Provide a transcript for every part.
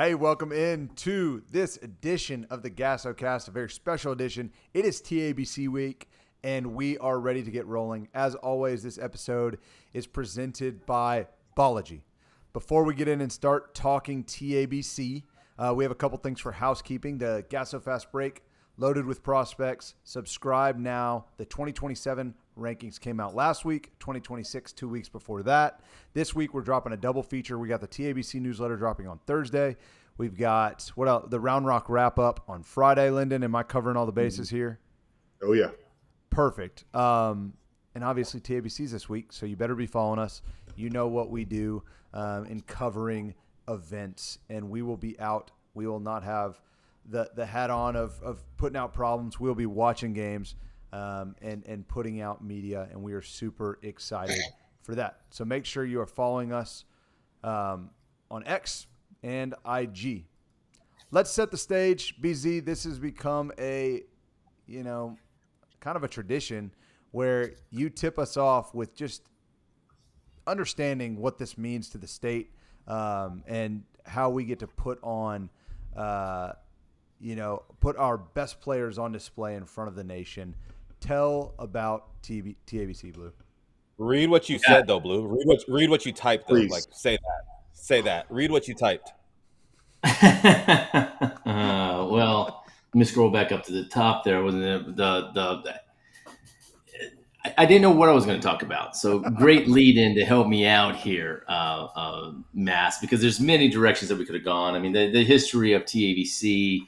Hey, welcome in to this edition of the GASOCast, a very special edition. It is TABC week, and we are ready to get rolling. As always, this episode is presented by Ballogy. Before we get in and start talking TABC, we have a couple things for housekeeping. The GASO Fast Break, loaded with prospects. Subscribe now. The 2027 rankings came out last week, 2026 2 weeks before that. This week we're dropping a double feature. We got the TABC newsletter dropping on Thursday. We've got what else? The Round Rock wrap up on Friday. Lyndon, am I covering all the bases here? Oh yeah, perfect. And obviously TABC's this week, so you better be following us. You know what we do in covering events, and we will be out. We will not have the hat on of putting out problems. We'll be watching games and putting out media, and we are super excited for that. So make sure you are following us on X and IG. Let's set the stage. BZ, this has become a, kind of a tradition where you tip us off with just understanding what this means to the state and how we get to put on put our best players on display in front of the nation. Tell about TABC, Blue. Read what you said, though, Blue. Read what you typed, though. Please. Like, say that. Say that. Read what you typed. Well, let me scroll back up to the top there. Wasn't I didn't know what I was going to talk about. So great lead in to help me out here, Mass, because there's many directions that we could have gone. I mean, the history of TABC,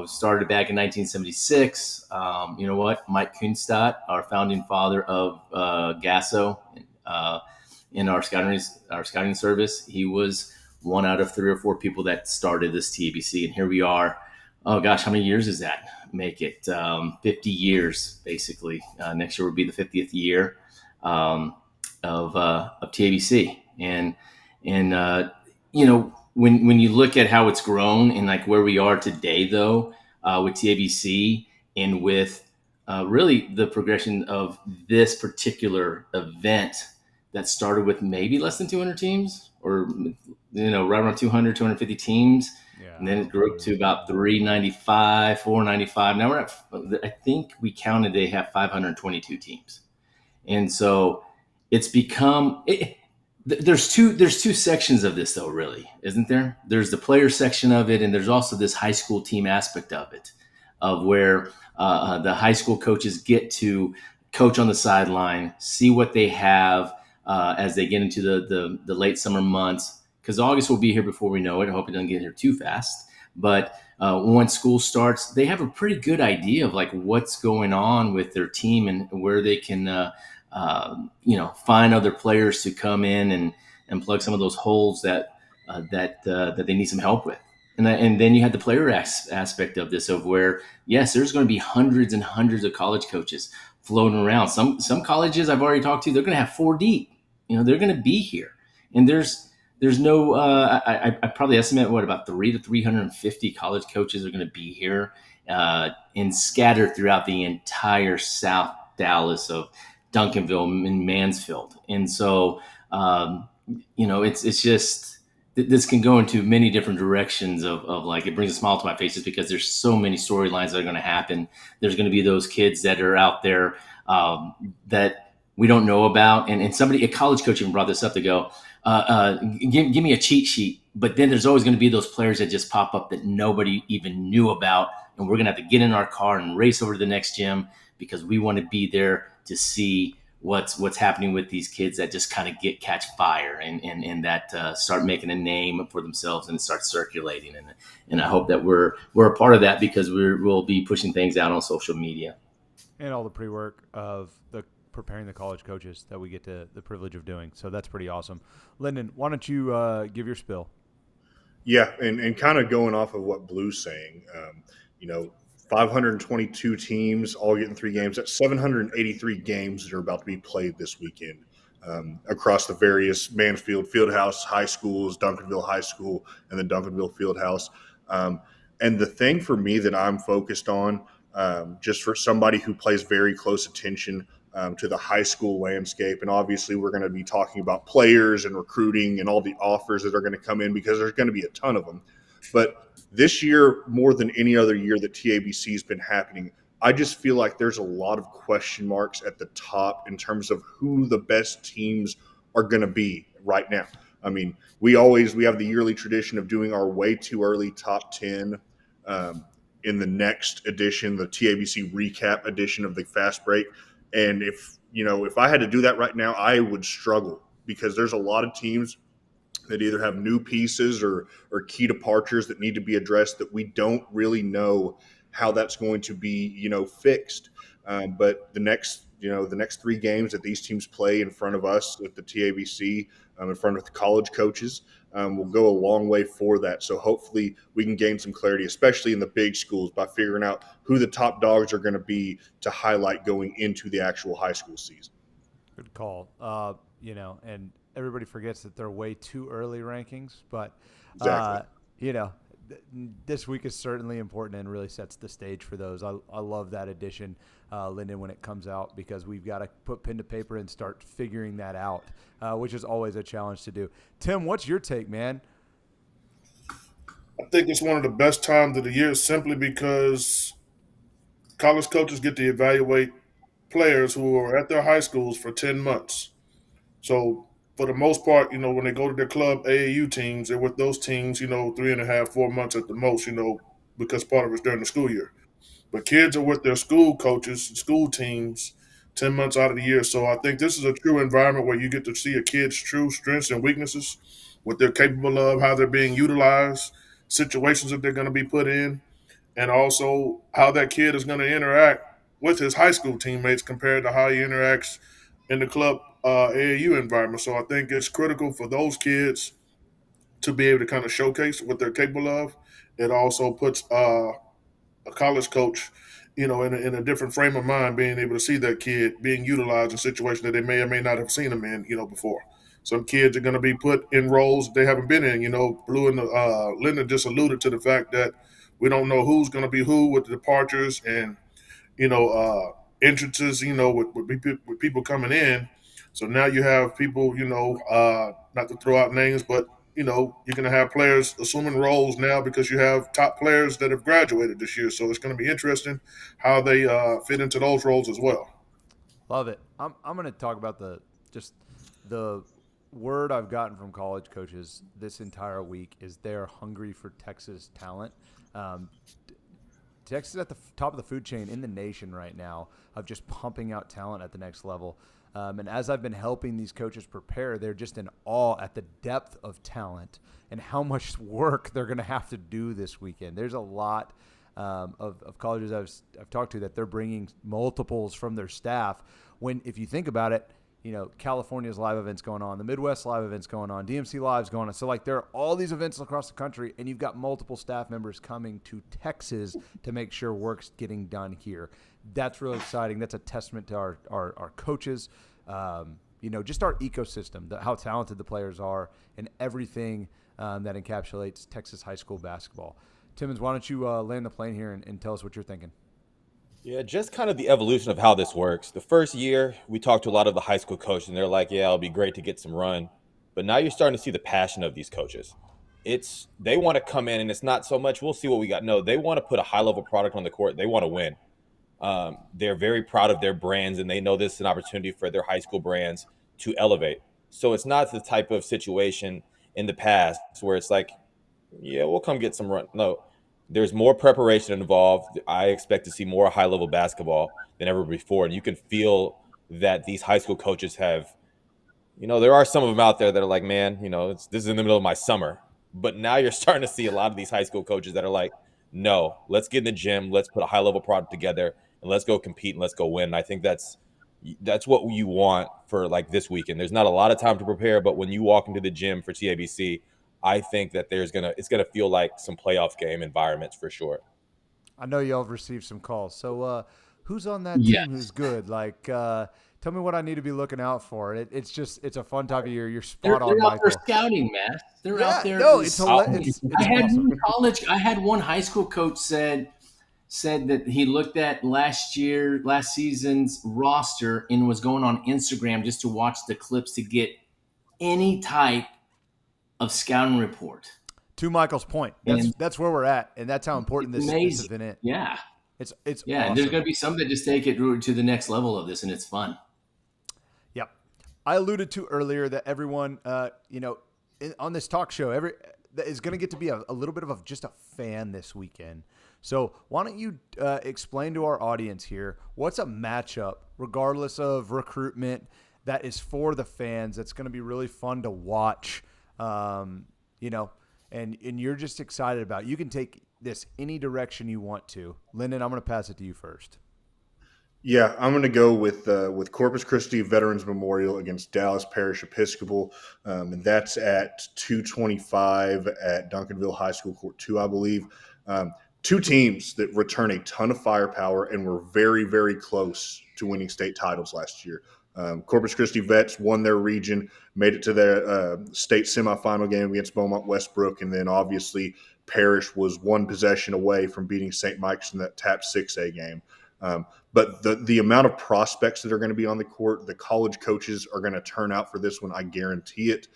started back in 1976. You know what? Mike Kunstadt, our founding father of GASO in our scouting service, he was one out of 3 or 4 people that started this TABC. And here we are. Oh, gosh, how many years is that? Make it 50 years, basically. Next year will be the 50th year of TABC. And when you look at how it's grown and like where we are today, though, with TABC and with really the progression of this particular event that started with maybe less than 200 teams or, right around 200, 250 teams. Yeah, and then it grew up to about 395, 495. Now we're at, I think we counted, they have 522 teams. And so it's become, there's two sections of this though, really, isn't there? There's the player section of it. And there's also this high school team aspect of it, of where the high school coaches get to coach on the sideline, see what they have as they get into the late summer months. Because August will be here before we know it. I hope it doesn't get here too fast. But once school starts, they have a pretty good idea of like what's going on with their team and where they can, find other players to come in and plug some of those holes that they need some help with. And then you had the player aspect of this, of where, yes, there's going to be hundreds and hundreds of college coaches floating around. Some colleges I've already talked to, they're going to have 4 deep. They're going to be here, and there's no, I probably estimate about 300 to 350 college coaches are going to be here and scattered throughout the entire South Dallas of Duncanville and Mansfield. And so, it's just, this can go into many different directions of like, it brings a smile to my face just because there's so many storylines that are going to happen. There's going to be those kids that are out there that we don't know about. And a college coach even brought this up to go, give me a cheat sheet. But then there's always going to be those players that just pop up that nobody even knew about. And we're going to have to get in our car and race over to the next gym because we want to be there to see what's happening with these kids that just kind of catch fire and that start making a name for themselves and start circulating. And I hope that we're a part of that because we'll be pushing things out on social media. And all the pre-work of preparing the college coaches that we get to the privilege of doing. So that's pretty awesome. Lyndon, why don't you give your spill? Yeah, and kind of going off of what Blue's saying, 522 teams all getting 3 games. That's 783 games that are about to be played this weekend across the various Mansfield Fieldhouse high schools, Duncanville High School, and the Duncanville Fieldhouse. And the thing for me that I'm focused on, just for somebody who plays very close attention to the high school landscape. And obviously we're going to be talking about players and recruiting and all the offers that are going to come in because there's going to be a ton of them. But this year, more than any other year that TABC has been happening, I just feel like there's a lot of question marks at the top in terms of who the best teams are going to be right now. I mean, we have the yearly tradition of doing our way too early top 10 um, in the next edition, the TABC recap edition of the Fast Break. And if I had to do that right now, I would struggle because there's a lot of teams that either have new pieces or key departures that need to be addressed that we don't really know how that's going to be fixed. But the next 3 games that these teams play in front of us with the TABC, in front of the college coaches, will go a long way for that. So hopefully we can gain some clarity, especially in the big schools, by figuring out who the top dogs are going to be to highlight going into the actual high school season. Good call. And everybody forgets that they're way too early rankings, but Exactly. this week is certainly important and really sets the stage for those. I love that addition, Lyndon, when it comes out, because we've got to put pen to paper and start figuring that out, which is always a challenge to do. Tim, what's your take, man? I think it's one of the best times of the year simply because college coaches get to evaluate players who are at their high schools for 10 months. So, for the most part, when they go to their club AAU teams, they're with those teams, 3.5, 4 months at the most, because part of it's during the school year. But kids are with their school coaches, school teams, 10 months out of the year. So I think this is a true environment where you get to see a kid's true strengths and weaknesses, what they're capable of, how they're being utilized, situations that they're going to be put in, and also how that kid is going to interact with his high school teammates compared to how he interacts in the club AAU environment. So I think it's critical for those kids to be able to kind of showcase what they're capable of. It also puts a college coach, in a different frame of mind, being able to see that kid being utilized in situations that they may or may not have seen him in, before. Some kids are going to be put in roles they haven't been in. Blue and Linda just alluded to the fact that we don't know who's going to be who with the departures and entrances. With people coming in. So now you have people, not to throw out names, but you're going to have players assuming roles now because you have top players that have graduated this year. So it's going to be interesting how they fit into those roles as well. Love it. I'm going to talk about the word I've gotten from college coaches this entire week is they're hungry for Texas talent. Texas is at the top of the food chain in the nation right now of just pumping out talent at the next level. And as I've been helping these coaches prepare, they're just in awe at the depth of talent and how much work they're going to have to do this weekend. There's a lot of colleges I've talked to that they're bringing multiples from their staff. When, if you think about it, California's live events going on, the Midwest live events going on, DMC Live's going on. So, there are all these events across the country, and you've got multiple staff members coming to Texas to make sure work's getting done here. That's really exciting. That's a testament to our coaches, just our ecosystem, how talented the players are, and everything that encapsulates Texas high school basketball. Timmons, why don't you land the plane here and tell us what you're thinking? Yeah, just kind of the evolution of how this works. The first year, we talked to a lot of the high school coaches, and they're like, yeah, it'll be great to get some run. But now you're starting to see the passion of these coaches. They want to come in, and it's not so much, we'll see what we got. No, they want to put a high-level product on the court. They want to win. They're very proud of their brands, and they know this is an opportunity for their high school brands to elevate. So it's not the type of situation in the past where it's like, yeah, we'll come get some run. No, there's more preparation involved. I expect to see more high-level basketball than ever before. And you can feel that these high school coaches have, there are some of them out there that are like, man, this is in the middle of my summer. But now you're starting to see a lot of these high school coaches that are like, no, let's get in the gym, let's put a high-level product together, and let's go compete and let's go win. And I think that's what you want for this weekend. There's not a lot of time to prepare, but when you walk into the gym for TABC, I think that it's gonna feel like some playoff game environments for sure. I know y'all have received some calls. So who's on that Yes. team who's good? Tell me what I need to be looking out for. It's a fun time of year. You're spot on, They're out Michael. there scouting, Matt. They're out there. No, it's I awesome. had one high school coach said that he looked at last season's roster and was going on Instagram just to watch the clips to get any type of scouting report. To Michael's point, And that's where we're at, and that's how important it's this amazing. event is. Yeah. It's Yeah. And there's awesome. going to be some that just take it to the next level of this, and it's fun. Yep. I alluded to earlier that everyone, on this talk show, is going to get to be a little bit of just a fan this weekend. So why don't you explain to our audience here what's a matchup, regardless of recruitment, that is for the fans. That's going to be really fun to watch. And you're just excited about. You can take this any direction you want to. Lyndon, I'm going to pass it to you first. Yeah, I'm going to go with Corpus Christi Veterans Memorial against Dallas Parish Episcopal, and that's at 2:25 at Duncanville High School Court 2, I believe. Two teams that return a ton of firepower and were very, very close to winning state titles last year. Corpus Christi Vets won their region, made it to their state semifinal game against Beaumont Westbrook, and then obviously Parish was one possession away from beating St. Mike's in that TAP 6A game. But the amount of prospects that are going to be on the court, the college coaches are going to turn out for this one. I guarantee it.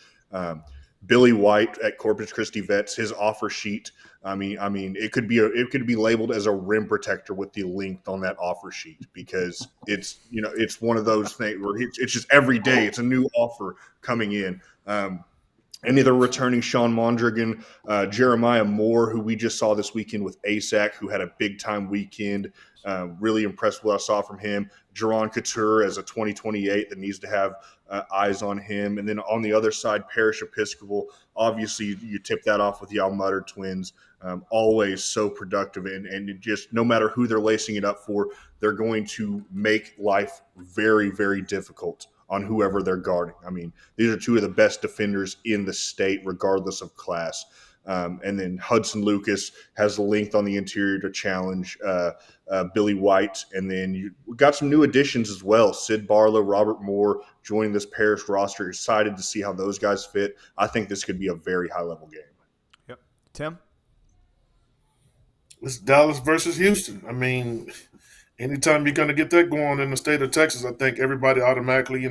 Billy White at Corpus Christi Vets, his offer sheet. I mean, it could be labeled as a rim protector with the length on that offer sheet, because it's one of those things where it's just every day it's a new offer coming in. And either returning Sean Mondragon, Jeremiah Moore, who we just saw this weekend with ASAC, who had a big-time weekend. Really impressed with what I saw from him. Jerron Couture as a 2028 that needs to have eyes on him. And then on the other side, Parish Episcopal, obviously you tip that off with the Almutter twins. Always so productive, and just no matter who they're lacing it up for, they're going to make life very, very difficult on whoever they're guarding. I mean, these are two of the best defenders in the state, regardless of class. And then Hudson Lucas has the length on the interior to challenge Billy White. And then you got some new additions as well. Sid Barlow, Robert Moore joining this Parish roster. Excited to see how those guys fit. I think this could be a very high-level game. Yep. Tim? It's Dallas versus Houston. I mean, anytime you're going to get that going in the state of Texas, I think everybody automatically,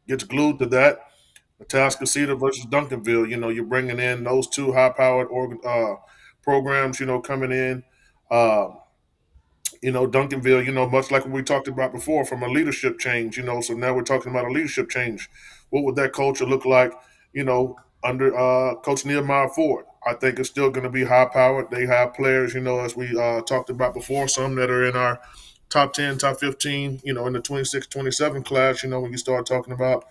gets glued to that. Atascocita versus Duncanville, you're bringing in those two high-powered programs, coming in. Duncanville, much like what we talked about before, from a leadership change, so now we're talking about a leadership change. What would that culture look like, under Coach Nehemiah Ford? I think it's still going to be high-powered. They have players, as we talked about before, some that are in our top 10, top 15, in the 26, 27 class, when you start talking about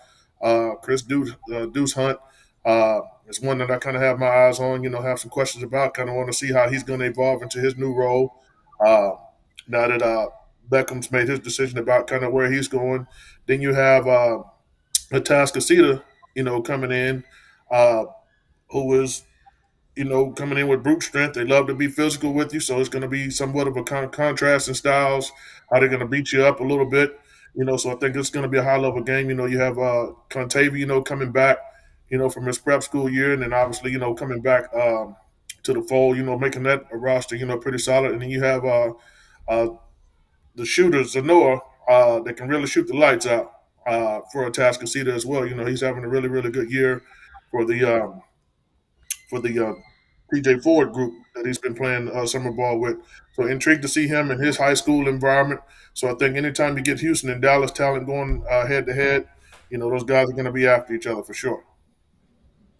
Chris Deuce Hunt is one that I kind of have my eyes on, have some questions about, kind of want to see how he's going to evolve into his new role. Now that Beckham's made his decision about kind of where he's going. Then you have Atascocita, coming in, who is, coming in with brute strength. They love to be physical with you, so it's going to be somewhat of a contrast in styles, how they're going to beat you up a little bit. So I think it's going to be a high-level game. You have Contavia, coming back, from his prep school year, and then obviously, coming back to the fold, making that a roster, pretty solid. And then you have the shooter, Zanoa, that can really shoot the lights out for Atascocita as well. He's having a really, really good year for the PJ Ford group that he's been playing summer ball with. So intrigued to see him in his high school environment. So I think anytime you get Houston and Dallas talent going head to head, those guys are going to be after each other for sure.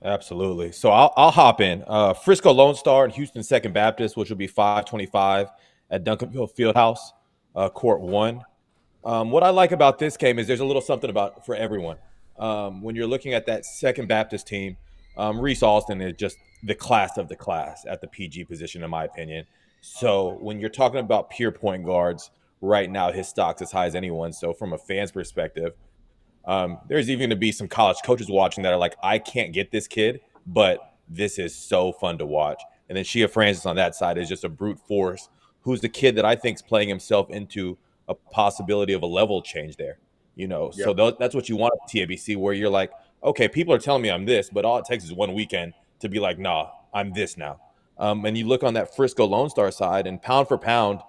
Absolutely. So I'll hop in. Frisco Lone Star and Houston Second Baptist, which will be 5:25 at Duncanville Fieldhouse, Court 1. What I like about this game is there's a little something about for everyone. When you're looking at that Second Baptist team, Reese Alston is just the class of the class at the PG position, in my opinion. So when you're talking about pure point guards, right now his stock's as high as anyone. So from a fan's perspective, there's even going to be some college coaches watching that are like, I can't get this kid, but this is so fun to watch. And then Shea Francis on that side is just a brute force, who's the kid that I think is playing himself into a possibility of a level change there. So that's what you want at TABC, where you're like, okay, people are telling me I'm this, but all it takes is one weekend to be like, nah, I'm this now. And you look on that Frisco Lone Star side, and pound for pound,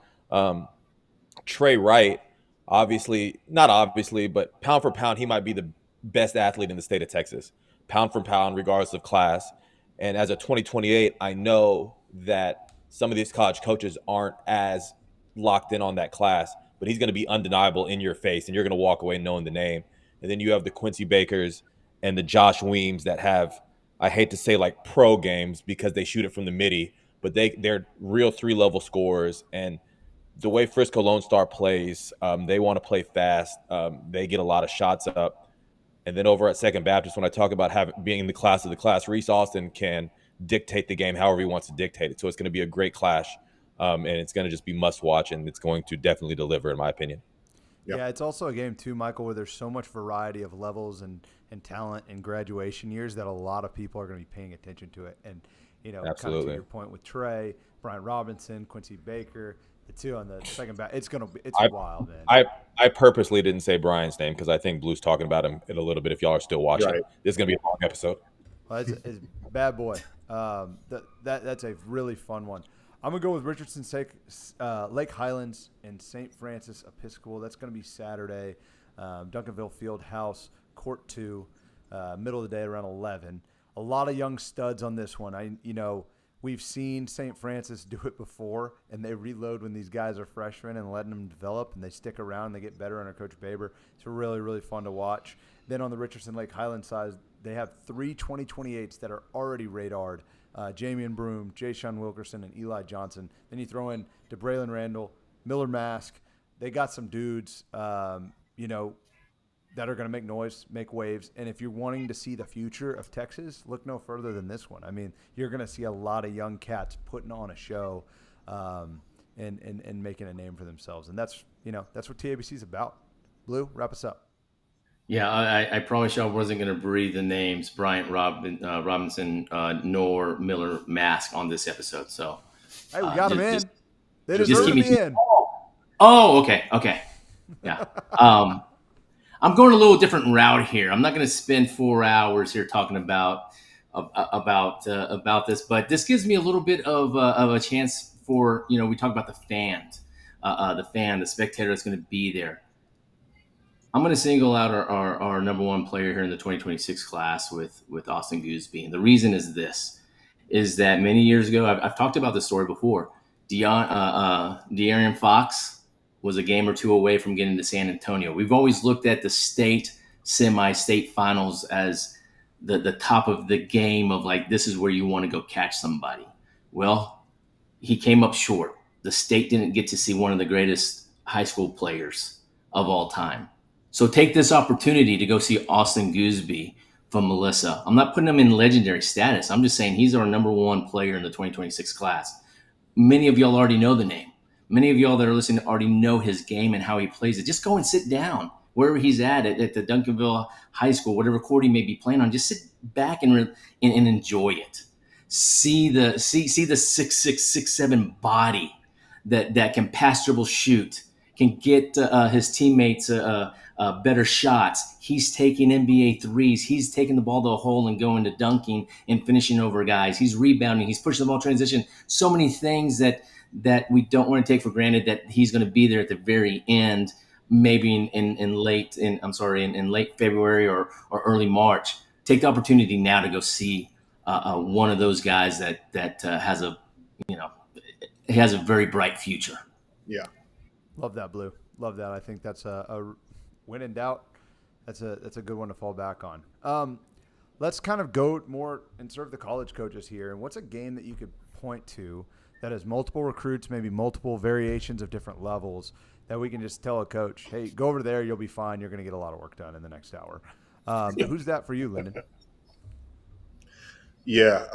Trey Wright, not obviously, but pound for pound, he might be the best athlete in the state of Texas, pound for pound, regardless of class. And as a 2028, I know that some of these college coaches aren't as locked in on that class, but he's going to be undeniable in your face, and you're going to walk away knowing the name. And then you have the Quincy Bakers and the Josh Weems that have, I hate to say like pro games because they shoot it from the midi, but they're real 3-level scorers. And the way Frisco Lone Star plays, they want to play fast. They get a lot of shots up. And then over at Second Baptist, when I talk about being the class of the class, Reese Austin can dictate the game however he wants to dictate it. So it's going to be a great clash, and it's going to just be must watch, and it's going to definitely deliver, in my opinion. Yep. Yeah, it's also a game too, Michael, where there's so much variety of levels and talent and graduation years that a lot of people are going to be paying attention to it. And kind of to your point with Trey, Brian Robinson, Quincy Baker, the two on the second back, it's wild, man. I purposely didn't say Brian's name because I think Blue's talking about him in a little bit. If y'all are still watching, Right. This is going to be a long episode. Well, it's bad boy. That's a really fun one. I'm going to go with Richardson Lake Highlands and St. Francis Episcopal. That's going to be Saturday. Duncanville Field House, Court 2, middle of the day around 11. A lot of young studs on this one. We've seen St. Francis do it before, and they reload when these guys are freshmen and letting them develop, and they stick around and they get better under Coach Baber. It's really, really fun to watch. Then on the Richardson Lake Highlands side, they have 3 2028s that are already radared. Jamian Broom, Jay Sean Wilkerson, and Eli Johnson. Then you throw in DeBraylon Randall, Miller Mask. They got some dudes, that are going to make noise, make waves. And if you're wanting to see the future of Texas, look no further than this one. I mean, you're going to see a lot of young cats putting on a show and making a name for themselves. And that's what TABC is about. Blue, wrap us up. Yeah, I promise you I wasn't going to breathe the names Bryant Robinson nor Miller Mask on this episode. So, hey, we got them in. They just deserve to keep be me. in. Oh, okay, yeah. I'm going a little different route here. I'm not going to spend 4 hours here talking about this, but this gives me a little bit of a chance for we talk about the fans, the spectator that's going to be there. I'm going to single out our number one player here in the 2026 class with Austin Gooseby. And the reason is that many years ago, I've talked about this story before. De'Aaron Fox was a game or two away from getting to San Antonio. We've always looked at the state semi-state finals as the top of the game of like, this is where you want to go catch somebody. Well, he came up short. The state didn't get to see one of the greatest high school players of all time. So take this opportunity to go see Austin Gooseby from Melissa. I'm not putting him in legendary status. I'm just saying he's our number one player in the 2026 class. Many of y'all already know the name. Many of y'all that are listening already know his game and how he plays it. Just go and sit down wherever he's at the Duncanville High School, whatever court he may be playing on. Just sit back and enjoy it. See the 6'6", 6'7" body that can pass, dribble, shoot, can get his teammates better shots. He's taking NBA threes. He's taking the ball to a hole and going to dunking and finishing over guys. He's rebounding. He's pushing the ball transition. So many things that we don't want to take for granted that he's going to be there at the very end, maybe in late February or early March. Take the opportunity now to go see one of those guys that has a very bright future. Yeah. Love that, Blue. Love that. I think that's a when in doubt, that's a good one to fall back on. Let's kind of go more and serve the college coaches here. And what's a game that you could point to that has multiple recruits, maybe multiple variations of different levels, that we can just tell a coach, hey, go over there, you'll be fine. You're going to get a lot of work done in the next hour. Who's that for you, Lyndon? Yeah,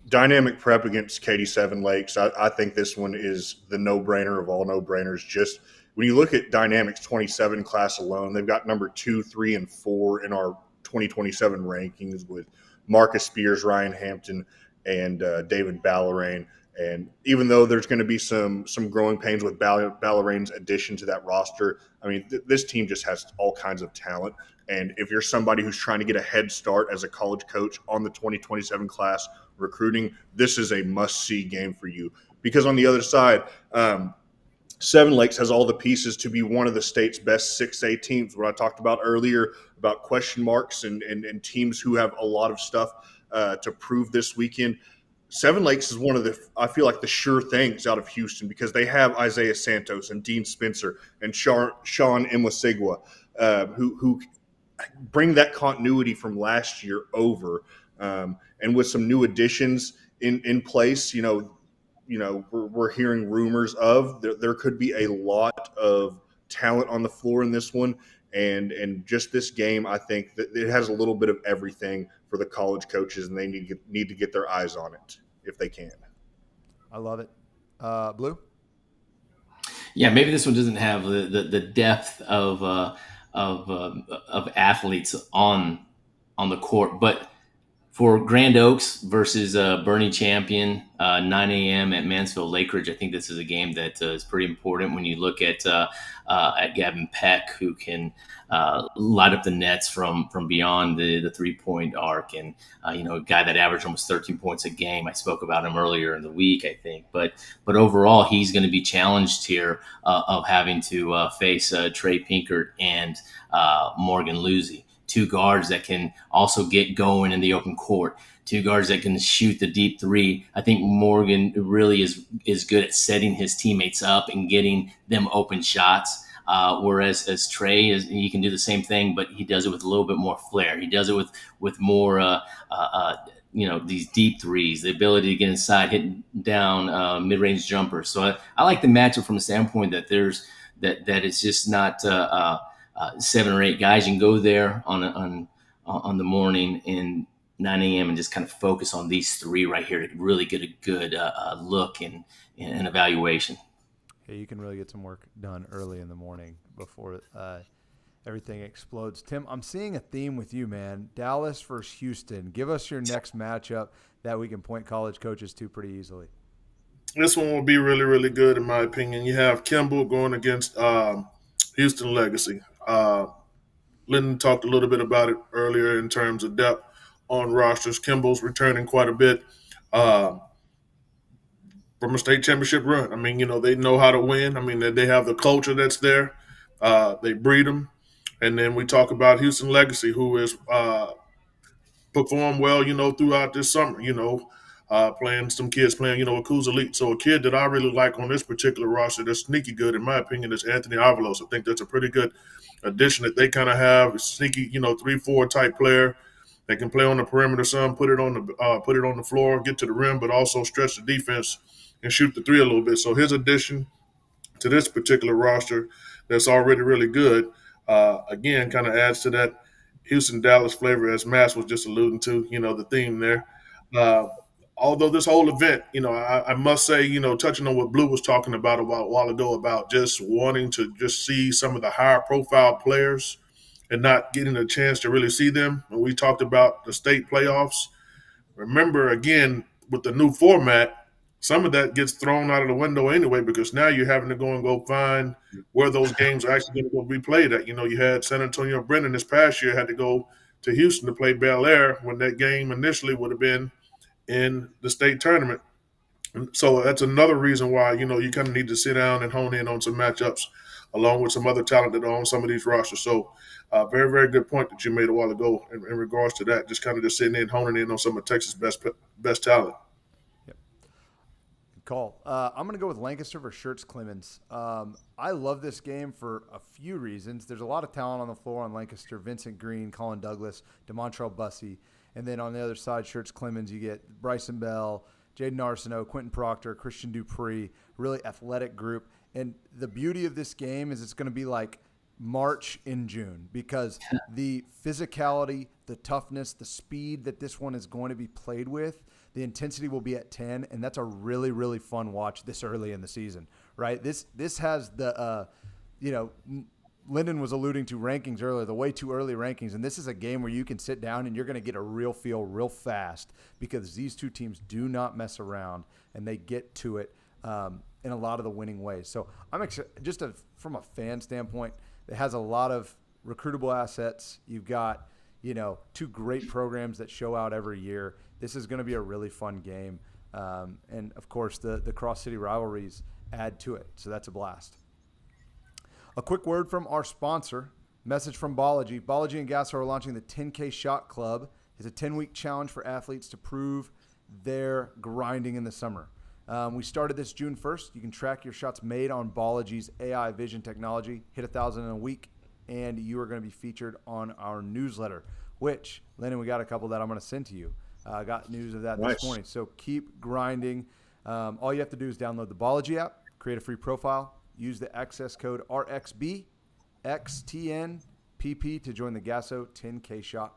dynamic prep against Katy Seven Lakes. I think this one is the no-brainer of all no-brainers. Just when you look at Dynamics 27 class alone, they've got number 2, 3, and 4 in our 2027 rankings with Marcus Spears, Ryan Hampton, and David Ballarain. And even though there's going to be some growing pains with Ballarain's addition to that roster, I mean, this team just has all kinds of talent. And if you're somebody who's trying to get a head start as a college coach on the 2027 class recruiting, this is a must-see game for you. Because on the other side, Seven Lakes has all the pieces to be one of the state's best 6A teams. What I talked about earlier about question marks and teams who have a lot of stuff to prove this weekend. Seven Lakes is one of I feel like the sure things out of Houston because they have Isaiah Santos and Dean Spencer and Sean Imwasigwa, who bring that continuity from last year over. And with some new additions in place, we're hearing rumors of there could be a lot of talent on the floor in this one. And just this game, I think that it has a little bit of everything for the college coaches, and they need to get their eyes on it if they can. I love it. Blue? Yeah, maybe this one doesn't have the depth of athletes on the court, but for Grand Oaks versus Bernie Champion, 9 a.m. at Mansfield Lake Ridge, I think this is a game that is pretty important when you look at Gavin Peck, who can light up the nets from beyond the 3-point arc, and a guy that averaged almost 13 points a game. I spoke about him earlier in the week, I think, but overall he's going to be challenged here of having to face Trey Pinkert and Morgan Lucy. Two guards that can also get going in the open court. Two guards that can shoot the deep three. I think Morgan really is good at setting his teammates up and getting them open shots. Whereas as Trey he can do the same thing, but he does it with a little bit more flair. He does it with more these deep threes, the ability to get inside, hit down mid-range jumpers. So I like the matchup from the standpoint that that it's just not 7 or 8 guys. You can go there on the morning in 9 a.m. and just kind of focus on these 3 right here to really get a good look and evaluation. Yeah, you can really get some work done early in the morning before everything explodes. Tim, I'm seeing a theme with you, man. Dallas versus Houston. Give us your next matchup that we can point college coaches to pretty easily. This one will be really, really good in my opinion. You have Kimball going against Houston Legacy. Lyndon talked a little bit about it earlier in terms of depth on rosters. Kimball's returning quite a bit from a state championship run. I mean, they know how to win. I mean, they have the culture that's there. They breed them. And then we talk about Houston Legacy, who has performed well, throughout this summer, playing some kids playing, with Coos Elite. So a kid that I really like on this particular roster that's sneaky good, in my opinion, is Anthony Avalos. I think that's a pretty good addition that they kind of have. A sneaky, 3-4 type player. They can play on the perimeter some, put it on the floor, get to the rim, but also stretch the defense and shoot the 3 a little bit. So his addition to this particular roster that's already really good, again, kind of adds to that Houston-Dallas flavor, as Mass was just alluding to, the theme there. Although this whole event, I must say, touching on what Blue was talking about a while ago about just wanting to just see some of the higher profile players and not getting a chance to really see them. When we talked about the state playoffs, remember, again, with the new format, some of that gets thrown out of the window anyway, because now you're having to go find where those games are actually going to be played at. You had San Antonio Brennan this past year had to go to Houston to play Bel Air when that game initially would have been in the state tournament. So that's another reason why, you kind of need to sit down and hone in on some matchups along with some other talent that are on some of these rosters. So very, very good point that you made a while ago in regards to that, just kind of just sitting in, honing in on some of Texas' best talent. Yep. Good call. I'm going to go with Lancaster versus Schertz Clemens. I love this game for a few reasons. There's a lot of talent on the floor on Lancaster: Vincent Green, Colin Douglas, DeMontrell Bussey. And then on the other side, Schertz Clemens, you get Bryson Bell, Jaden Arsenault, Quentin Proctor, Christian Dupree, really athletic group. And the beauty of this game is it's going to be like March in June, because the physicality, the toughness, the speed that this one is going to be played with, the intensity will be at 10, and that's a really, really fun watch this early in the season, right? This has the, Lyndon was alluding to rankings earlier, the way too early rankings, and this is a game where you can sit down and you're going to get a real feel real fast, because these two teams do not mess around and they get to it in a lot of the winning ways. So I'm just from a fan standpoint, it has a lot of recruitable assets. You've got, 2 great programs that show out every year. This is going to be a really fun game. And of course the cross-city rivalries add to it. So that's a blast. A quick word from our sponsor. Message from Ballogy. Ballogy and GASO are launching the 10K Shot Club. It's a 10-week challenge for athletes to prove their grinding in the summer. We started this June 1st. You can track your shots made on Ballogy's AI vision technology, hit 1,000 in a week, and you are going to be featured on our newsletter, which, Lennon, we got a couple that I'm going to send to you. I got news of that this morning. So keep grinding. All you have to do is download the Ballogy app, create a free profile, use the access code rXBxTNpp to join the GASO 10K shot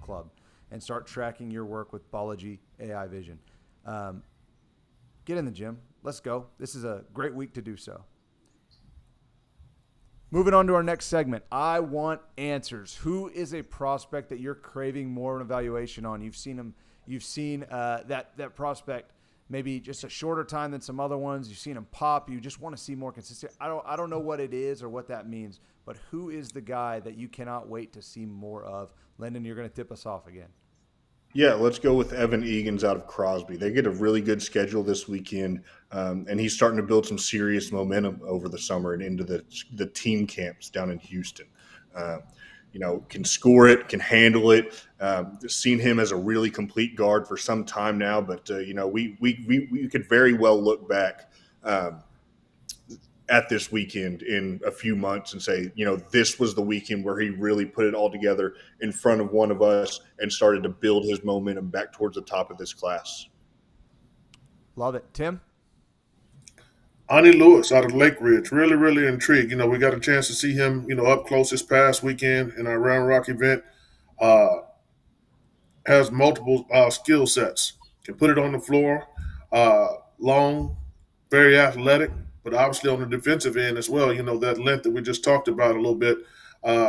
club and start tracking your work with Ballogy AI vision. Get in the gym. Let's go. This is a great week to do so. Moving on to our next segment. I want answers. Who is a prospect that you're craving more of an evaluation on? You've seen him. You've seen that prospect maybe just a shorter time than some other ones. You've seen him pop. You just want to see more consistent. I don't know what it is or what that means, but who is the guy that you cannot wait to see more of? Lyndon, you're going to tip us off again. Yeah, let's go with Evan Egan's out of Crosby. They get a really good schedule this weekend, and he's starting to build some serious momentum over the summer and into the team camps down in Houston. Can score it, can handle it. Seen him as a really complete guard for some time now, but we could very well look back at this weekend in a few months and say, this was the weekend where he really put it all together in front of one of us and started to build his momentum back towards the top of this class. Love it. Tim? Ani Lewis out of Lake Ridge, really, really intrigued. We got a chance to see him, up close this past weekend in our Round Rock event. Has multiple skill sets. Can put it on the floor. Long, very athletic, but obviously on the defensive end as well. That length that we just talked about a little bit.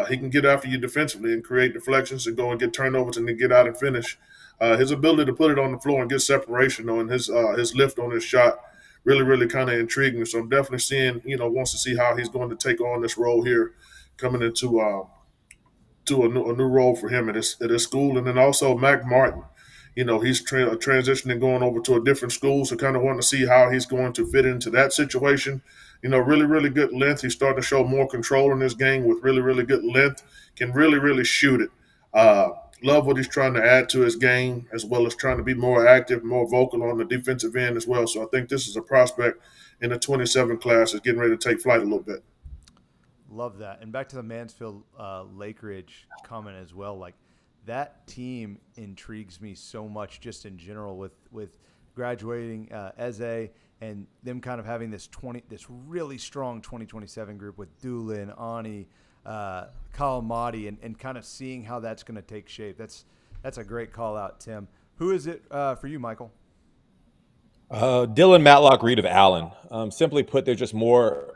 He can get after you defensively and create deflections and go and get turnovers and then get out and finish. His ability to put it on the floor and get separation on his lift on his shot, really, really kind of intriguing. So I'm definitely seeing, wants to see how he's going to take on this role here coming into a new role for him at his school. And then also Mac Martin. He's transitioning, going over to a different school, so kind of want to see how he's going to fit into that situation. Really, really good length. He's starting to show more control in this game with really, really good length. Can really, really shoot it. Love what he's trying to add to his game, as well as trying to be more active, more vocal on the defensive end as well. So I think this is a prospect in the 27 class that's getting ready to take flight a little bit. Love that. And back to the Mansfield Lake Ridge comment as well. Like, that team intrigues me so much just in general with graduating Eze and them kind of having this really strong 2027 group with Doolin, Ani, Kalamati, and kind of seeing how that's going to take shape. That's a great call out, Tim. Who is it for you, Michael? Dylan Matlock Reed of Allen. Simply put, there's just more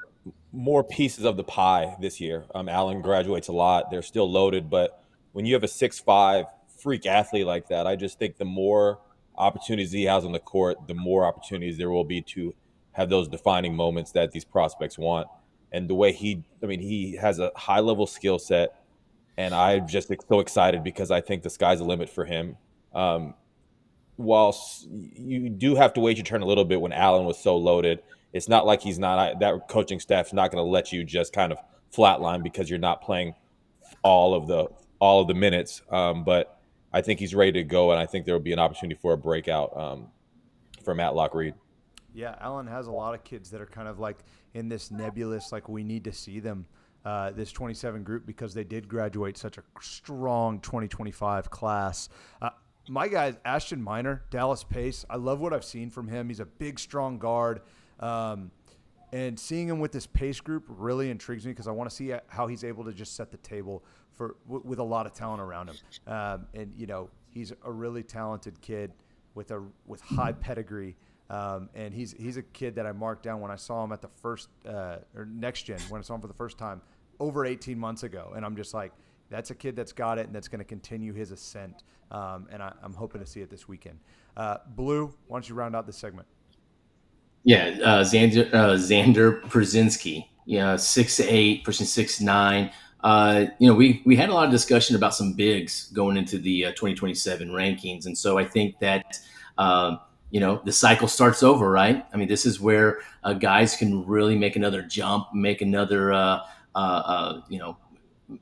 pieces of the pie this year. Allen graduates a lot. They're still loaded, but when you have a 6'5" freak athlete like that, I just think the more opportunities he has on the court, the more opportunities there will be to have those defining moments that these prospects want. And the way he has a high-level skill set, and I'm just so excited because I think the sky's the limit for him. Whilst you do have to wait your turn a little bit when Allen was so loaded, it's not like that coaching staff's not going to let you just kind of flatline because you're not playing all of the minutes. But I think he's ready to go, and I think there will be an opportunity for a breakout for Matlock Reed. Yeah, Allen has a lot of kids that are kind of like in this nebulous, like we need to see them, this 27 group, because they did graduate such a strong 2025 class. My guy, Ashton Minor, Dallas Pace. I love what I've seen from him. He's a big, strong guard. And seeing him with this Pace group really intrigues me because I want to see how he's able to just set the table with a lot of talent around him. And he's a really talented kid with high pedigree. And he's a kid that I marked down when I saw him at the first or next gen, when I saw him for the first time over 18 months ago. And I'm just like, that's a kid that's got it and that's going to continue his ascent. And I'm hoping to see it this weekend. Blue, why don't you round out this segment? Yeah, Xander Brzezinski, 6'8", pushing 6'9". We had a lot of discussion about some bigs going into the 2027 rankings, and so I think that the cycle starts over, right? I mean, this is where guys can really make another jump, make another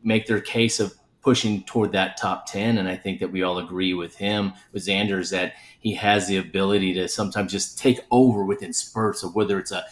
make their case of pushing toward that top 10. And I think that we all agree with him, with Xanders, that he has the ability to sometimes just take over within spurts of whether it's a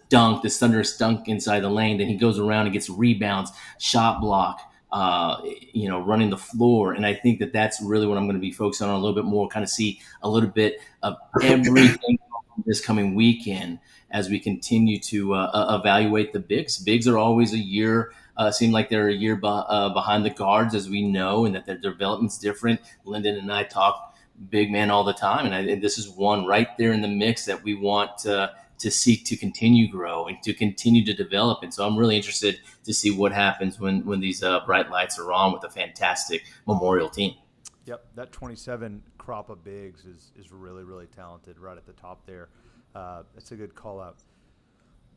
dunk, this thunderous dunk inside the lane. Then he goes around and gets rebounds, shot block, running the floor. And I think that that's really what I'm going to be focusing on a little bit more, kind of see a little bit of everything this coming weekend as we continue to evaluate the bigs. Bigs are always a year, seem like they're a year behind the guards, as we know, and that their development's different. Lyndon and I talk big man all the time, and this is one right there in the mix that we want to seek to continue grow and to continue to develop. And so I'm really interested to see what happens when these bright lights are on with a fantastic Memorial team. Yep, that 27 crop of bigs is really, really talented right at the top there. That's a good call out.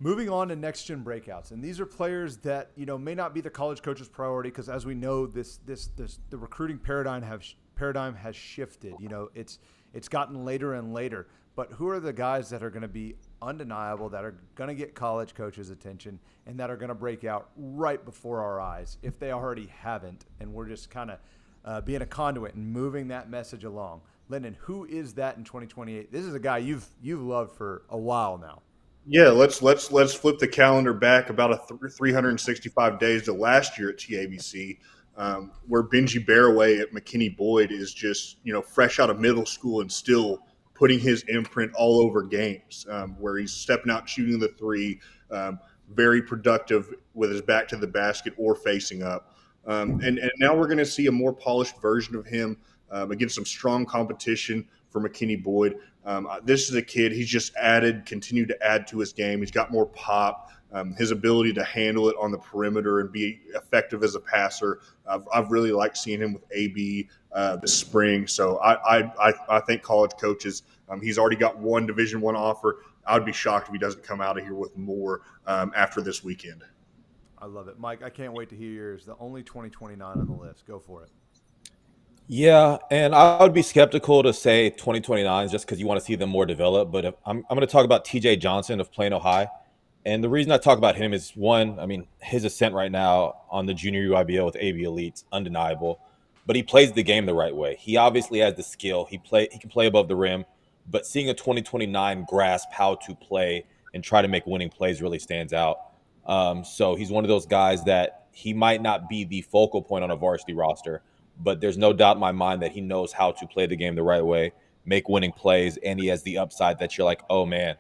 Moving on to next gen breakouts, and these are players that may not be the college coach's priority because, as we know, the recruiting paradigm has shifted. It's gotten later and later. But who are the guys that are going to be undeniable, that are going to get college coaches' attention, and that are going to break out right before our eyes if they already haven't? And we're just kind of being a conduit and moving that message along. Lyndon, who is that in 2028? This is a guy you've loved for a while now. Yeah, let's flip the calendar back about 365 days to last year at TABC, where Benji Barraway at McKinney Boyd is just fresh out of middle school and still putting his imprint all over games, where he's stepping out, shooting the three, very productive with his back to the basket or facing up. And now we're going to see a more polished version of him against some strong competition for McKinney Boyd. This is a kid, he's just continued to add to his game. He's got more pop, his ability to handle it on the perimeter and be effective as a passer. I've really liked seeing him with AB this spring. So I think college coaches, he's already got one Division I offer. I would be shocked if he doesn't come out of here with more after this weekend. I love it. Mike, I can't wait to hear yours. The only 2029 on the list. Go for it. Yeah, and I would be skeptical to say 2029 just because you want to see them more developed. But if I'm going to talk about TJ Johnson of Plano High. And the reason I talk about him is, one, I mean, his ascent right now on the junior UIBL with AB Elites, undeniable. But he plays the game the right way. He obviously has the skill. He can play above the rim. But seeing a 2029 grasp how to play and try to make winning plays really stands out. So he's one of those guys that he might not be the focal point on a varsity roster, but there's no doubt in my mind that he knows how to play the game the right way, make winning plays, and he has the upside that you're like, oh, man,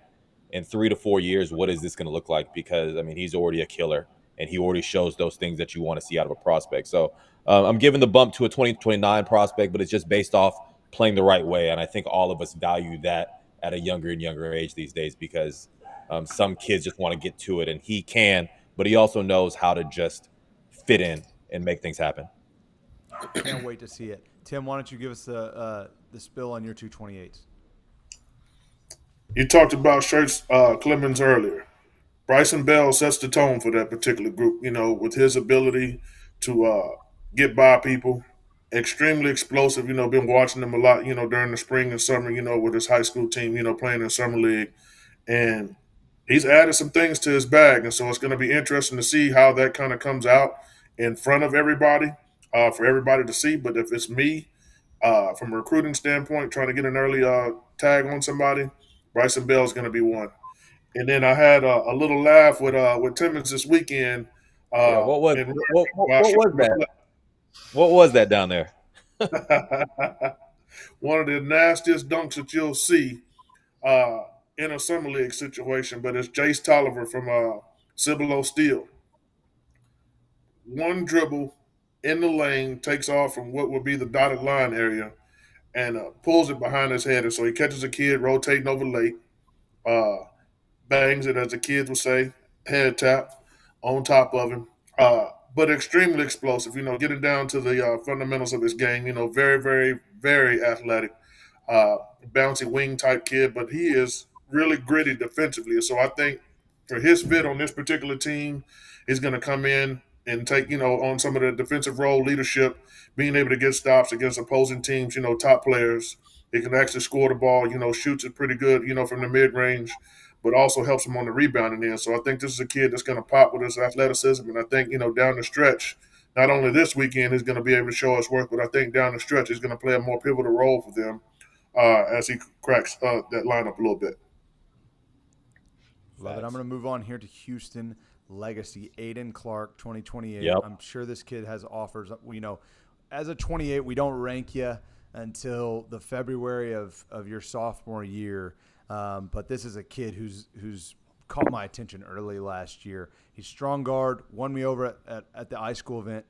in 3 to 4 years, what is this going to look like? Because, I mean, he's already a killer, and he already shows those things that you want to see out of a prospect. So I'm giving the bump to a 2029 prospect, but it's just based off playing the right way, and I think all of us value that at a younger and younger age these days because some kids just want to get to it, and he can, but he also knows how to just fit in and make things happen. Can't wait to see it. Tim, why don't you give us the spill on your 228s? You talked about Shirts Clemens earlier. Bryson Bell sets the tone for that particular group, with his ability to get by people. Extremely explosive, been watching him a lot, during the spring and summer, with his high school team, playing in summer league. And he's added some things to his bag. And so it's going to be interesting to see how that kind of comes out in front of everybody, for everybody to see. But if it's me, from a recruiting standpoint, trying to get an early tag on somebody, Bryson Bell is going to be one. And then I had a little laugh with Timmons this weekend. What was that? What was that down there? One of the nastiest dunks that you'll see in a summer league situation, but it's Jace Tolliver from Cibolo Steel. One dribble in the lane, takes off from what would be the dotted line area, and pulls it behind his head. And so he catches a kid rotating over late, bangs it, as the kids would say, head tap on top of him. But extremely explosive, getting down to the fundamentals of his game, very, very, very athletic, bouncy wing type kid, but he is really gritty defensively. So I think for his fit on this particular team, he's going to come in and take, on some of the defensive role leadership, being able to get stops against opposing teams, top players. He can actually score the ball, shoots it pretty good, from the mid range, but also helps him on the rebounding end. So I think this is a kid that's going to pop with his athleticism. And I think, down the stretch, not only this weekend he's going to be able to show us work, but I think down the stretch he's going to play a more pivotal role for them as he cracks that lineup a little bit. Love it. I'm going to move on here to Houston Legacy. Aiden Clark, 2028. Yep. I'm sure this kid has offers. As a 28, we don't rank you until the February of your sophomore year. But this is a kid who's caught my attention early last year. He's strong guard, won me over at the iSchool event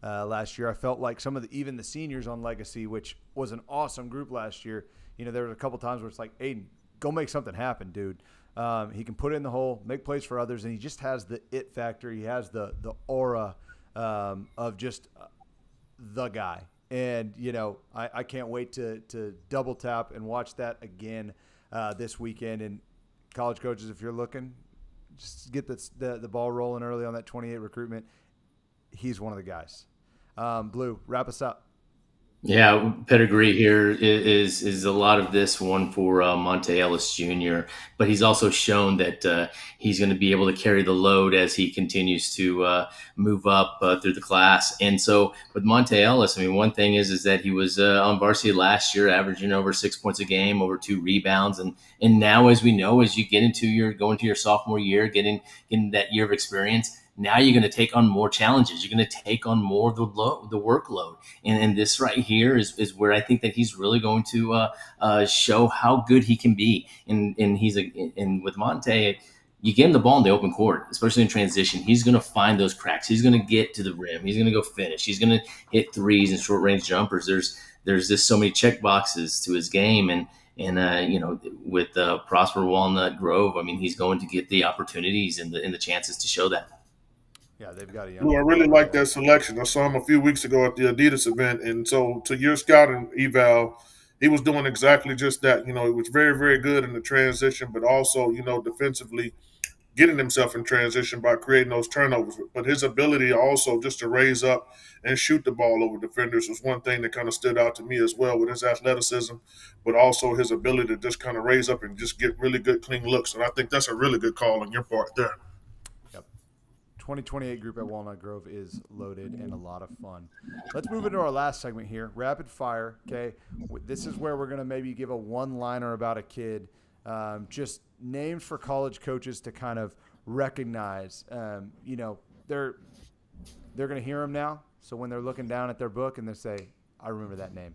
last year. I felt like even the seniors on Legacy, which was an awesome group last year, there was a couple times where it's like, Aiden, go make something happen, dude. He can put it in the hole, make plays for others, and he just has the it factor. He has the aura of just the guy. And, I can't wait to double tap and watch that again this weekend. And college coaches, if you're looking, just get the ball rolling early on that 28 recruitment. He's one of the guys. Blue, wrap us up. Yeah, pedigree here is a lot of this one for Monte Ellis Jr., but he's also shown that he's going to be able to carry the load as he continues to move up through the class. And so with Monte Ellis, I mean, one thing is that he was on varsity last year, averaging over 6 points a game, over 2 rebounds, and now, as we know, as you get into going to your sophomore year, getting that year of experience. Now you're going to take on more challenges. You're going to take on more of the workload. And this right here is where I think that he's really going to show how good he can be. And with Monte, you get him the ball in the open court, especially in transition. He's going to find those cracks. He's going to get to the rim. He's going to go finish. He's going to hit threes and short range jumpers. There's just so many check boxes to his game. And with Prosper Walnut Grove, I mean, he's going to get the opportunities and the chances to show that. Yeah, they've got a young. I really like that selection. I saw him a few weeks ago at the Adidas event, and so to your scouting eval, he was doing exactly just that. He was very, very good in the transition, but also, defensively getting himself in transition by creating those turnovers. But his ability also just to raise up and shoot the ball over defenders was one thing that kind of stood out to me as well with his athleticism, but also his ability to just kind of raise up and just get really good, clean looks. And I think that's a really good call on your part there. 2028 group at Walnut Grove is loaded and a lot of fun. Let's move into our last segment here, rapid fire. Okay, this is where we're going to maybe give a one-liner about a kid, just names for college coaches to kind of recognize. They're going to hear them now, so when they're looking down at their book and they say, "I remember that name."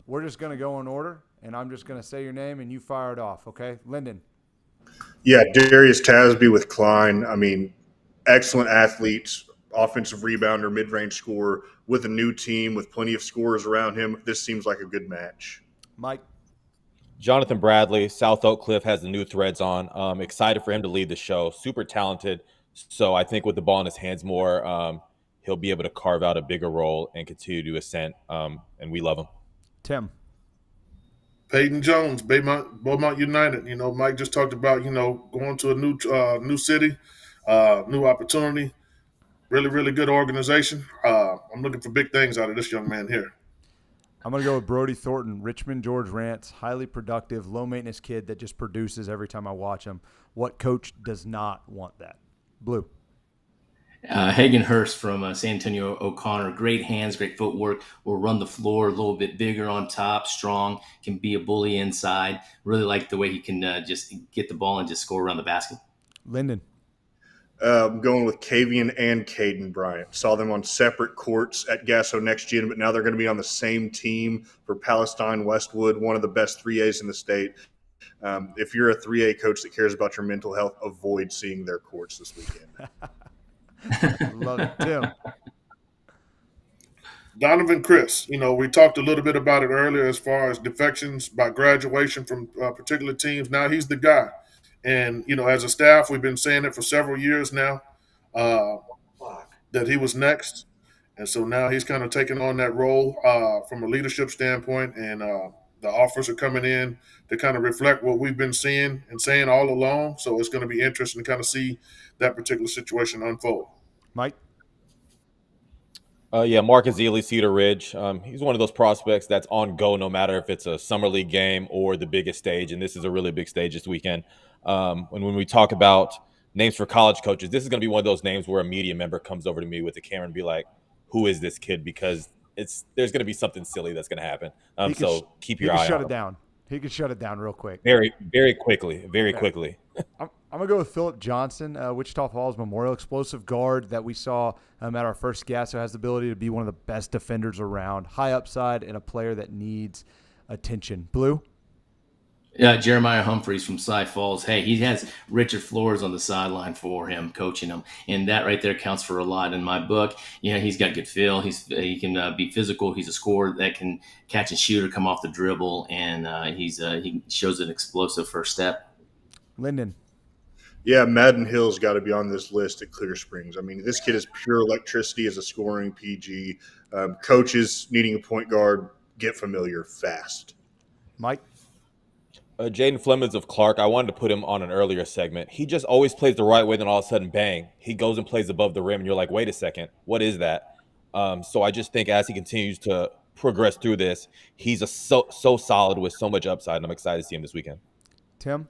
We're just going to go in order, and I'm just going to say your name and you fire it off. Okay, Lyndon. Yeah, Darius Tasby with Klein. I mean, excellent athletes, offensive rebounder, mid-range scorer with a new team with plenty of scorers around him. This seems like a good match. Mike. Jonathan Bradley, South Oak Cliff has the new threads on. Excited for him to lead the show. Super talented. So I think with the ball in his hands more, he'll be able to carve out a bigger role and continue to ascend. And we love him. Tim. Peyton Jones, Beaumont United. Mike just talked about, going to a new city, new opportunity. Really, really good organization. I'm looking for big things out of this young man here. I'm going to go with Brody Thornton, Richmond George Rants, highly productive, low-maintenance kid that just produces every time I watch him. What coach does not want that? Blue. Hagen Hurst from San Antonio O'Connor. Great hands, great footwork. Will run the floor a little bit bigger on top, strong, can be a bully inside. Really like the way he can just get the ball and just score around the basket. Lyndon. I'm going with Kavian and Caden Bryant. Saw them on separate courts at GASO next gen, but now they're going to be on the same team for Palestine Westwood, one of the best 3As in the state. If you're a 3A coach that cares about your mental health, avoid seeing their courts this weekend. Love it. Tim. Donovan Chris, we talked a little bit about it earlier as far as defections by graduation from particular teams. Now he's the guy. And, as a staff, we've been saying it for several years now that he was next. And so now he's kind of taking on that role from a leadership standpoint. And the offers are coming in to kind of reflect what we've been seeing and saying all along. So it's going to be interesting to kind of see that particular situation unfold. Mike? Marcus Ely, Cedar Ridge. He's one of those prospects that's on go no matter if it's a summer league game or the biggest stage. And this is a really big stage this weekend. When we talk about names for college coaches. This is going to be one of those names where a media member comes over to me with a camera and be like, "Who is this kid?" Because there's going to be something silly that's going to happen. So keep he your can eye shut on it him. down. He can shut it down real quick. Very, very quickly. Very quickly. I'm going to go with Phillip Johnson, Wichita Falls Memorial, explosive guard that we saw at our first GASO, has the ability to be one of the best defenders around, high upside, and a player that needs attention. Blue? Yeah, Jeremiah Humphreys from Cy Falls. Hey, he has Richard Flores on the sideline for him, coaching him, and that right there counts for a lot in my book. He's got good feel. He can be physical. He's a scorer that can catch and shoot or come off the dribble, and he shows an explosive first step. Lyndon? Yeah, Madden Hill's got to be on this list at Clear Springs. I mean, this kid is pure electricity as a scoring PG. Coaches needing a point guard, get familiar fast. Mike? Jaden Flemings of Clark, I wanted to put him on an earlier segment. He just always plays the right way, then all of a sudden, bang, he goes and plays above the rim, and you're like, wait a second, what is that? So I just think as he continues to progress through this, he's so solid with so much upside, and I'm excited to see him this weekend. Tim?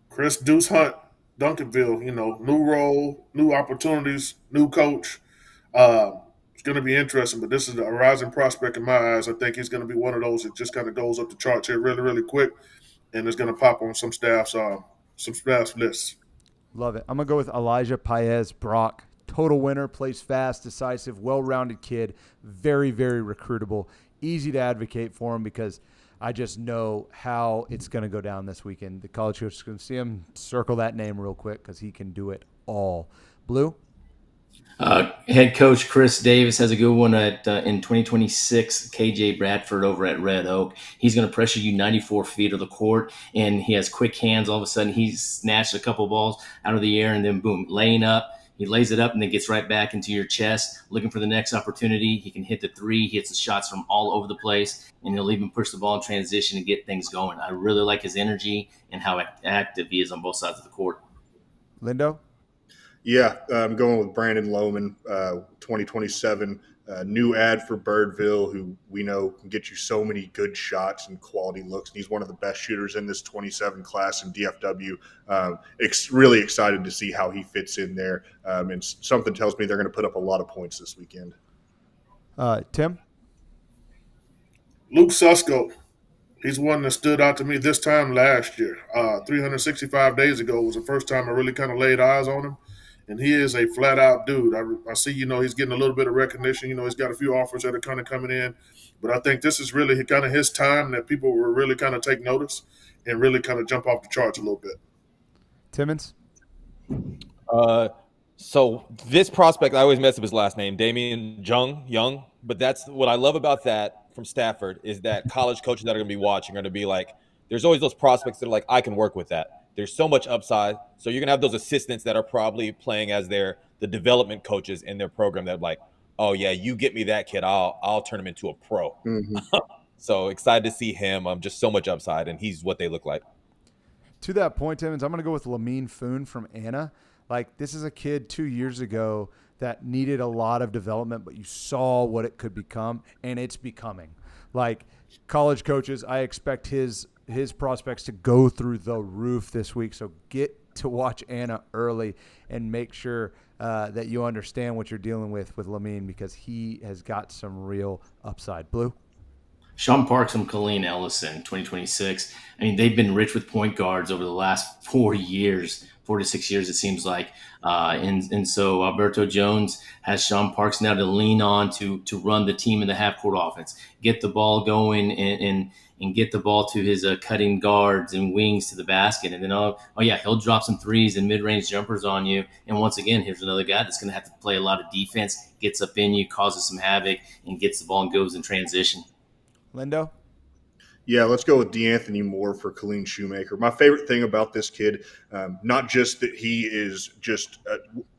Chris Deuce Hunt, Duncanville, new role, new opportunities, new coach. It's going to be interesting, but this is a rising prospect in my eyes. I think he's going to be one of those that just kind of goes up the charts here really, really quick, and is going to pop on some staff's lists. Love it. I'm going to go with Elijah Paez Brock. Total winner, plays fast, decisive, well-rounded kid, very, very recruitable, easy to advocate for him because I just know how it's going to go down this weekend. The college coach is going to see him, circle that name real quick because he can do it all. Blue? Head coach Chris Davis has a good one in 2026. KJ Bradford over at Red Oak. He's going to pressure you 94 feet of the court, and he has quick hands. All of a sudden, he snatched a couple balls out of the air, and then boom, laying up. He lays it up and then gets right back into your chest, looking for the next opportunity. He can hit the three. He hits the shots from all over the place, and he'll even push the ball in transition and get things going. I really like his energy and how active he is on both sides of the court. Lindo? Yeah, I'm going with Brandon Lohman, 2027. New ad for Birdville, who we know can get you so many good shots and quality looks. And he's one of the best shooters in this 27 class in DFW. Really excited to see how he fits in there. And something tells me they're going to put up a lot of points this weekend. Tim? Luke Susko. He's one that stood out to me this time last year. 365 days ago was the first time I really kind of laid eyes on him. And he is a flat-out dude. I see, he's getting a little bit of recognition. He's got a few offers that are kind of coming in. But I think this is really kind of his time that people will really kind of take notice and really kind of jump off the charts a little bit. Timmons? So this prospect, I always mess up his last name, Damian Young. But that's what I love about that from Stafford is that college coaches that are going to be watching are going to be like, there's always those prospects that are like, I can work with that. There's so much upside. So you're going to have those assistants that are probably playing as the development coaches in their program that are like, oh, yeah, you get me that kid. I'll turn him into a pro. Mm-hmm. So excited to see him. Just so much upside, and he's what they look like. To that point, Timmons, I'm going to go with Lamine Foon from Anna. This is a kid 2 years ago that needed a lot of development, but you saw what it could become, and it's becoming. College coaches, I expect his prospects to go through the roof this week. So get to watch Anna early and make sure that you understand what you're dealing with Lamine because he has got some real upside. Blue? Sean Parks from Colleen Ellison, 2026. I mean, they've been rich with point guards over the last 4 to 6 years, it seems like. And so Alberto Jones has Sean Parks now to lean on to run the team in the half-court offense, get the ball going and get the ball to his cutting guards and wings to the basket. And then, he'll drop some threes and mid-range jumpers on you. And once again, here's another guy that's going to have to play a lot of defense, gets up in you, causes some havoc, and gets the ball and goes in transition. Lindo? Yeah, let's go with DeAnthony Moore for Colleen Shoemaker. My favorite thing about this kid, not just that he is just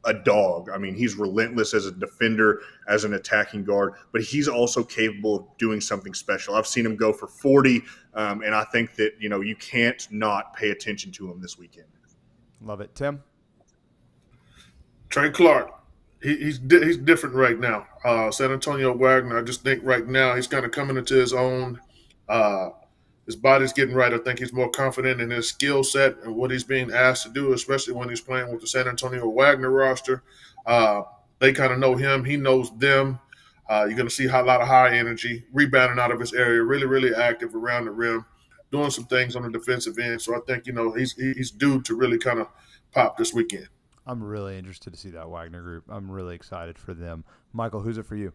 a dog. I mean, he's relentless as a defender, as an attacking guard, but he's also capable of doing something special. I've seen him go for 40, and I think that, you can't not pay attention to him this weekend. Love it. Tim? Trey Clark. He's different right now. San Antonio Wagner, I just think right now he's kind of coming into his own. His body's getting right. I think he's more confident in his skill set and what he's being asked to do, especially when he's playing with the San Antonio Wagner roster. Uh, they kind of know him. He knows them. You're going to see a lot of high energy, rebounding out of his area, really, really active around the rim, doing some things on the defensive end. So I think, he's due to really kind of pop this weekend. I'm really interested to see that Wagner group. I'm really excited for them. Michael, who's it for you?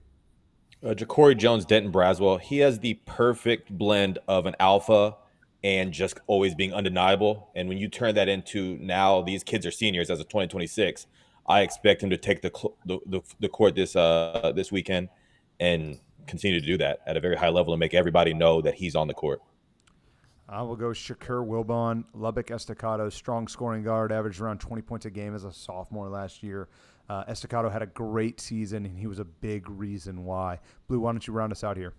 Ja'Cory Jones, Denton Braswell, he has the perfect blend of an alpha and just always being undeniable. And when you turn that into now these kids are seniors as of 2026, I expect him to take the court this weekend and continue to do that at a very high level and make everybody know that he's on the court. I will go Shakur Wilbon, Lubbock Estacado, strong scoring guard, averaged around 20 points a game as a sophomore last year. Estacado had a great season, and he was a big reason why. Blue, why don't you round us out here?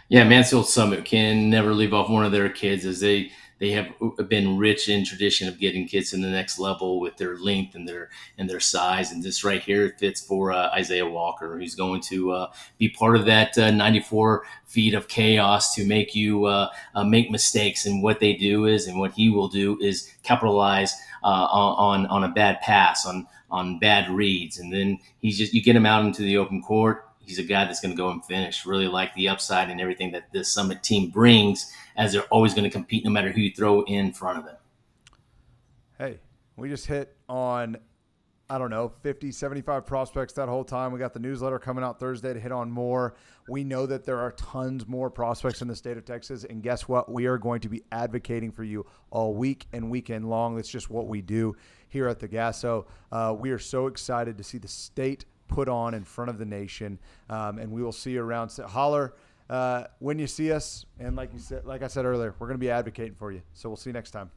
Yeah, Mansfield Summit can never leave off one of their kids, as they have been rich in tradition of getting kids to the next level with their length and their size. And this right here fits for Isaiah Walker, who's going to be part of that 94 feet of chaos to make you make mistakes. And what they do is, and what he will do is capitalize on a bad pass, on bad reads, and then you get him out into the open court. He's a guy that's going to go and finish. Really like the upside and everything that this Summit team brings, as they're always going to compete no matter who you throw in front of them. Hey, we just hit on, 50, 75 prospects that whole time. We got the newsletter coming out Thursday to hit on more. We know that there are tons more prospects in the state of Texas. And guess what? We are going to be advocating for you all week and weekend long. That's just what we do here at the GASO. We are so excited to see the state put on in front of the nation, and we will see you around. Holler when you see us, and like I said earlier, we're going to be advocating for you. So we'll see you next time.